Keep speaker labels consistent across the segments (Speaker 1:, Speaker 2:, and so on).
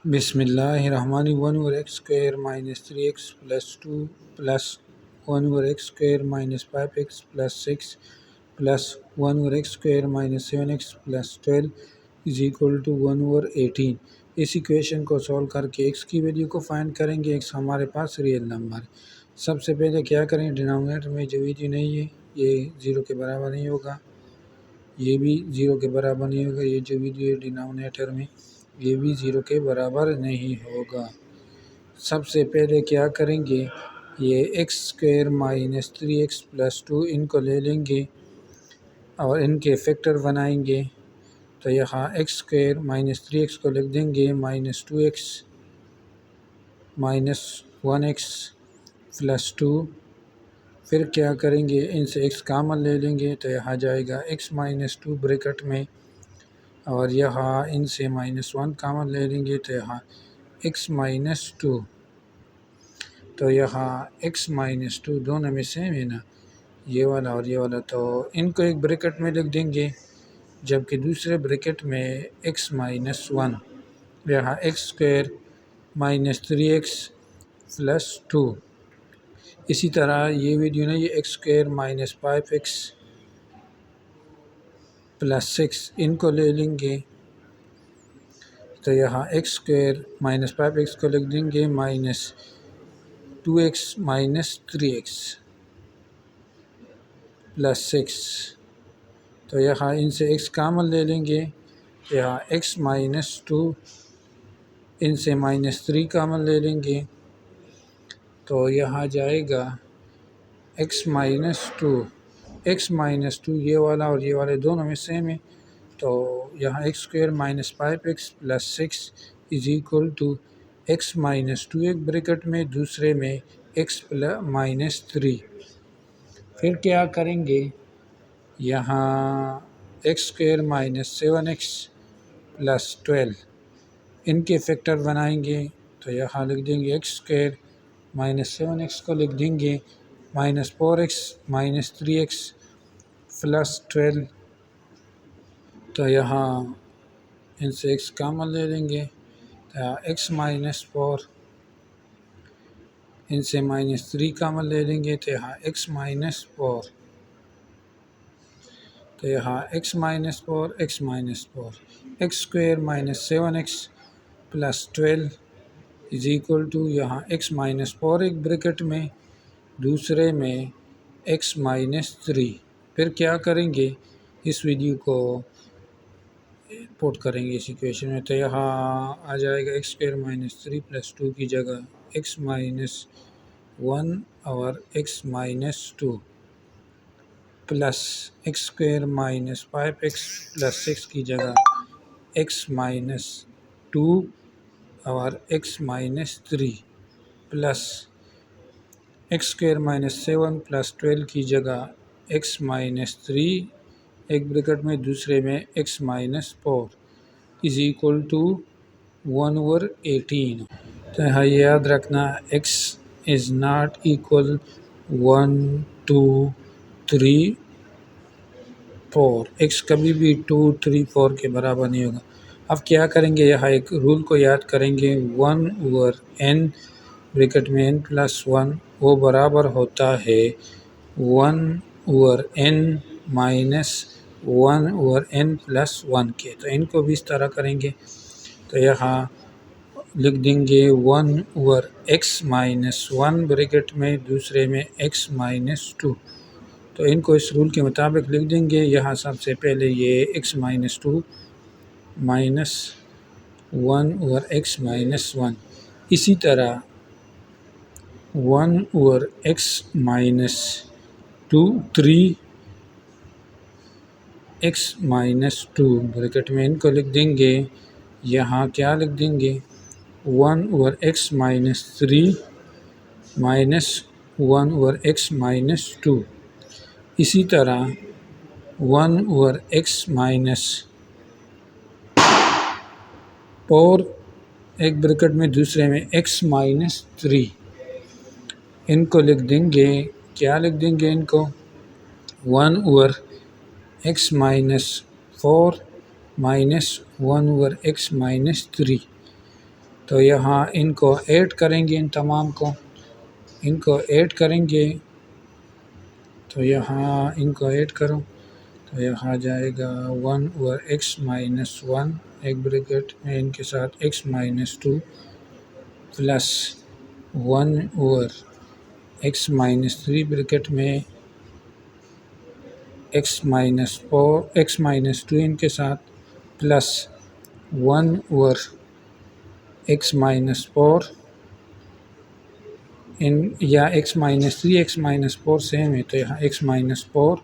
Speaker 1: बिस्मिल्लाहिर्रहमानिर्रहीम 1 over x square minus 3x plus 2 plus 1 over x square minus 5x plus 6 plus 1 over x square minus 7x plus 12 is equal to 1 over 18। इस equation को solve करके x की value को find करेंगे। x हमारे पास real number है। सबसे पहले क्या करें, डिनोमिनेटर में जो वैल्यू नहीं है ये 0 के बराबर नहीं होगा, ये भी 0 के बराबर नहीं होगा, ये जो वैल्यू है डिनोमिनेटर में ये भी 0 के बराबर नहीं होगा। सबसे पहले क्या करेंगे, ये x square minus 3x plus 2 इनको ले लेंगे और इनके फैक्टर बनाएंगे। तो यहाँ एक्स स्क्वायर माइनस 3x को लिख देंगे minus 2x minus 1x plus 2। फिर क्या करेंगे, इनसे x कॉमन ले लेंगे तो यहाँ जाएगा x माइनस 2 ब्रैकेट में, और यहाँ इनसे माइनस 1 कॉमन ले लेंगे तो यहाँ x माइनस 2। तो यहाँ x माइनस 2 दोनों में सेम है ना, ये वाला और ये वाला, तो इनको एक ब्रैकेट में लिख देंगे, जबकि दूसरे ब्रैकेट में x माइनस 1। यहाँ x square minus 3x plus 2। इसी तरह ये वैल्यू नहीं, ये x square minus 5x plus 6 इनको ले लेंगे। तो यहाँ एक्स स्क्वायर माइनस 5x को लिख देंगे minus 2x minus 3x plus 6। तो यहाँ इनसे x कॉमन ले लेंगे, यहाँ x माइनस 2 इनसे माइनस 3 कॉमन ले लेंगे, तो यहाँ जाएगा x माइनस 2। x माइनस 2 ये वाला और ये वाले दोनों में सेम है, तो यहाँ x square minus 5x plus 6 is equal to x minus 2 एक ब्रैकेट में, दूसरे में x प्लस माइनस 3। फिर क्या करेंगे, यहाँ x square minus 7x plus 12 इनके फैक्टर बनाएंगे। तो यहाँ लिख देंगे एक्स स्क्वायर माइनस 7x को लिख देंगे minus 4x minus 3x plus 12। तो यहाँ इनसे x कॉमन ले लेंगे, तो यहाँ x माइनस 4 इनसे माइनस 3 कॉमन ले लेंगे, तो यहाँ x माइनस 4। तो यहाँ x minus 4 x minus 4 x square minus 7x plus 12 is equal to यहाँ x माइनस 4 एक ब्रैकेट में, दूसरे में x माइनस 3। फिर क्या करेंगे, इस वैल्यू को पुट करेंगे इस इक्वेशन में। तो यहाँ आ जाएगा एक्स स्क्वायर माइनस 3 प्लस 2 की जगह x माइनस 1 और x minus 2 plus x square minus 5x plus 6 की जगह x माइनस 2 और x minus 3 plus x square minus 7 plus 12 की जगह x माइनस 3 एक ब्रैकेट में, दूसरे में x minus 4 is equal to 1 over 18। तो यहाँ याद रखना x is not equal 1 2 3 4, x कभी भी 2 3 4 के बराबर नहीं होगा। अब क्या करेंगे, यहाँ एक रूल को याद करेंगे, 1 over n ब्रैकेट में n प्लस 1 वो बराबर होता है 1 over n minus 1 over n plus 1 के। तो इनको भी इस तरह करेंगे, तो यहाँ लिख देंगे 1 over x माइनस 1 ब्रैकेट में, दूसरे में x माइनस 2। तो इनको इस रूल के मुताबिक लिख देंगे। यहाँ सबसे पहले ये x minus 2 minus 1 over x minus 1, इसी तरह 1 over x minus 2 3 x minus 2 bracket में इनको लिख देंगे। यहाँ क्या लिख देंगे, 1 over x minus 3 minus 1 over x minus 2। इसी तरह 1 over x माइनस 4 एक ब्रैकेट में, दूसरे में x माइनस 3 इनको लिख देंगे। क्या लिख देंगे इनको, 1 over x minus 4 minus 1 over x minus 3 तो यहाँ इनको ऐड करेंगे, इन तमाम को इनको ऐड करेंगे। तो यहाँ इनको ऐड करो तो यहाँ जाएगा 1/x-1 एक ब्रैकेट में इनके साथ x-2 प्लस 1/x-3 ब्रैकेट में x-2 इनके साथ प्लस 1/x-4 इन या x-3 x-4 सेम है तो यहाँ x-4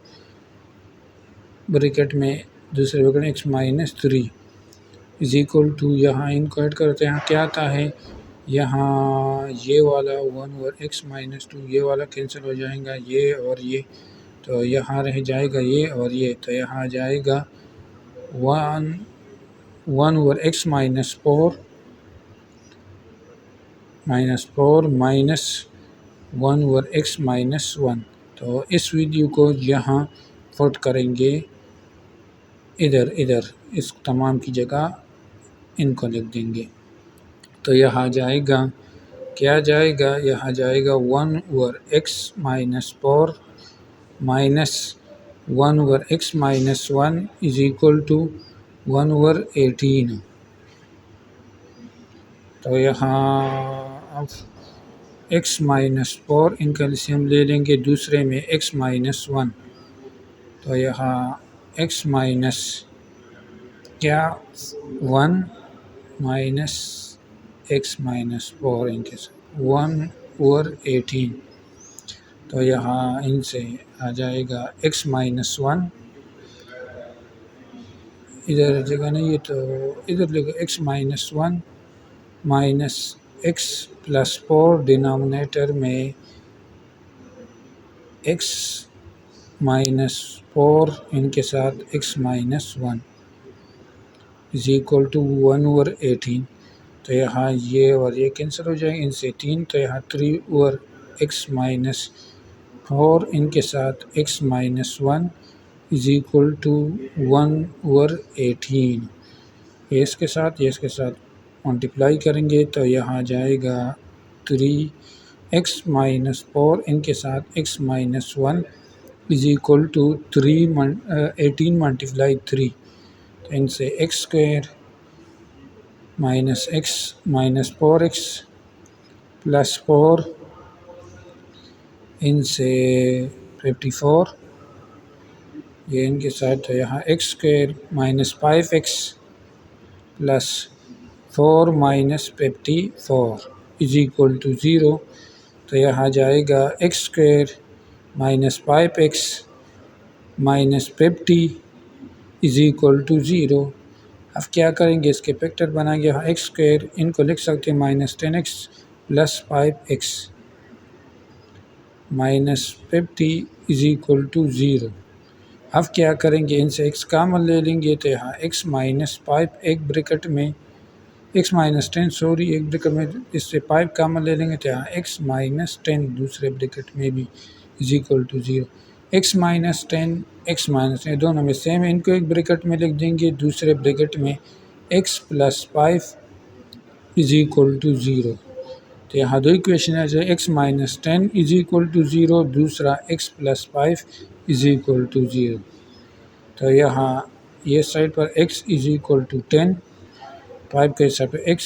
Speaker 1: ब्रैकेट में दूसरे bracket x-3 is equal to यहाँ इनको ऐड करते हैं। यहाँ क्या आता है, यहाँ ये वाला 1/x-2 ये वाला कैंसिल हो जाएगा, ये और ये, तो यहाँ रह जाएगा ये और ये, तो यहाँ जाएगा 1/x-4 माइनस 1/x-1। तो इस वैल्यू को यहाँ पुट करेंगे इधर इस तमाम की जगह इनको लिख देंगे। तो यहाँ जाएगा क्या जाएगा, यहाँ जाएगा 1/x-4 minus 1/x-1 is equal to 1/18। तो यहाँ अब x-4 इनका एलसीएम ले लेंगे दूसरे में x-1, तो यहाँ x माइनस क्या 1 माइनस x-4 इनके साथ 1/18। तो यहाँ इनसे आ जाएगा x-1 इधर जगह नहीं है तो इधर लेगा x-1 माइनस x+4 डिनोमिनेटर में x-4 इनके साथ x-1 इज इक्वल टू 1/18। तो यहाँ ये और ये कैंसिल हो जाएंगे, इनसे 3, तो यहाँ 3/x-4 इनके साथ x-1 इज इक्वल टू 1/18। ये इसके साथ मल्टीप्लाई करेंगे तो यहाँ जाएगा 3x-4 इनके साथ x-1 is equal to 18 multiply 3, तो इनसे x² minus x minus 4x plus 4 इनसे 54 ये इनके साथ, तो यहाँ x² minus 5x plus 4 minus 54 is equal to 0। तो यहाँ जाएगा x² minus 5x minus 50 is equal to 0। अब क्या करेंगे, इसके फैक्टर बनाएंगे। यहाँ x² इनको लिख सकते हैं minus 10x plus 5x minus 50 is equal to 0। अब क्या करेंगे, इनसे x कॉमन ले लेंगे तो यहाँ x माइनस 5 एक ब्रैकेट में x माइनस 10 सॉरी एक ब्रैकेट में इससे 5 कॉमन ले लेंगे तो यहाँ x माइनस 10 दूसरे ब्रैकेट में भी is equal to 0। x minus 10 x minus 10 दोनों में सेम है, इनको एक ब्रैकेट में लिख देंगे, दूसरे ब्रैकेट में x plus 5 is equal to 0। तो यहाँ दो इक्वेशन है, जो x minus 10 is equal to 0, दूसरा x plus 5 is equal to 0। तो यहाँ ये साइड पर x इज इक्वल टू 10, 5 के हिसाब पे x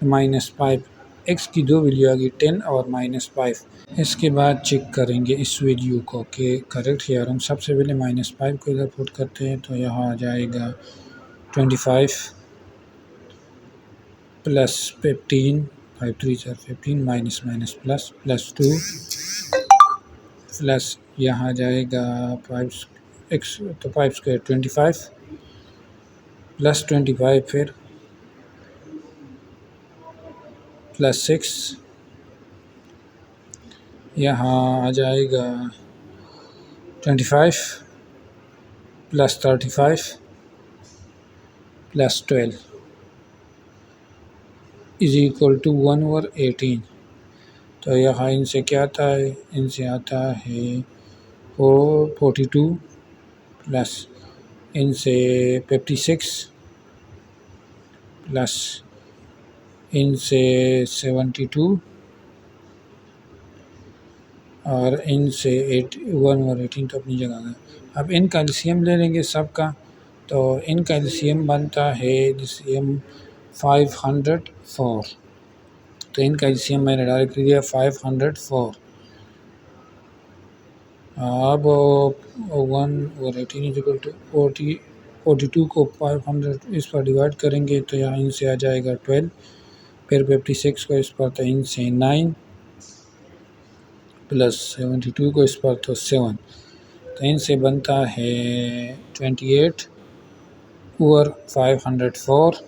Speaker 1: माइनस 5, x की दो वैल्यू आ गई 10 और माइनस 5। इसके बाद चेक करेंगे इस वैल्यू को कि करेक्ट है, और हम सबसे पहले माइनस 5 को इधर पुट करते हैं तो यहाँ आ जाएगा 25 plus 15, 5 3 15 minus minus plus plus 2 plus यहाँ जाएगा 5x तो 5² 25 प्लस 25 फिर प्लस 6 यहाँ आ जाएगा 25 plus 35 plus 12 is equal to 1/18। तो यहाँ इनसे क्या आता है, इनसे आता है 42 प्लस इनसे 56 प्लस इनसे 72 और इनसे 1/18 तो अपनी जगह है। अब इनका एलसीएम ले लेंगे सबका, तो इनका एलसीएम बनता है एलसीएम 504। तो इनका एलसीएम मैंने डायरेक्ट लिया 504। अब 1/18 इक्वल टू 42 को 500 इस पर डिवाइड करेंगे तो यहाँ इनसे आ जाएगा 12, फिर 56 को इस पर तो इनसे 9 प्लस 72 को इस पर तो 7, तो इनसे बनता है 28/504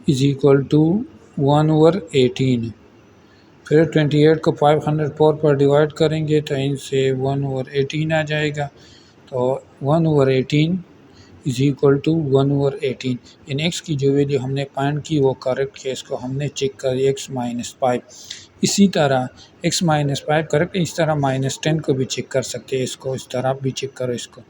Speaker 1: इज इक्वल टू 1/18। फिर 28 को 504 पर डिवाइड करेंगे तो इनसे 1/18 आ जाएगा, तो 1/18 इज इक्वल टू 1/18। इन x की जो वैल्यू हमने फाइंड की वो करेक्ट है, इसको हमने चेक कर x-5। इसी तरह x-5 करेक्ट, इस तरह -10 को भी चेक कर सकते हैं, इसको इस तरह भी चेक करो इसको।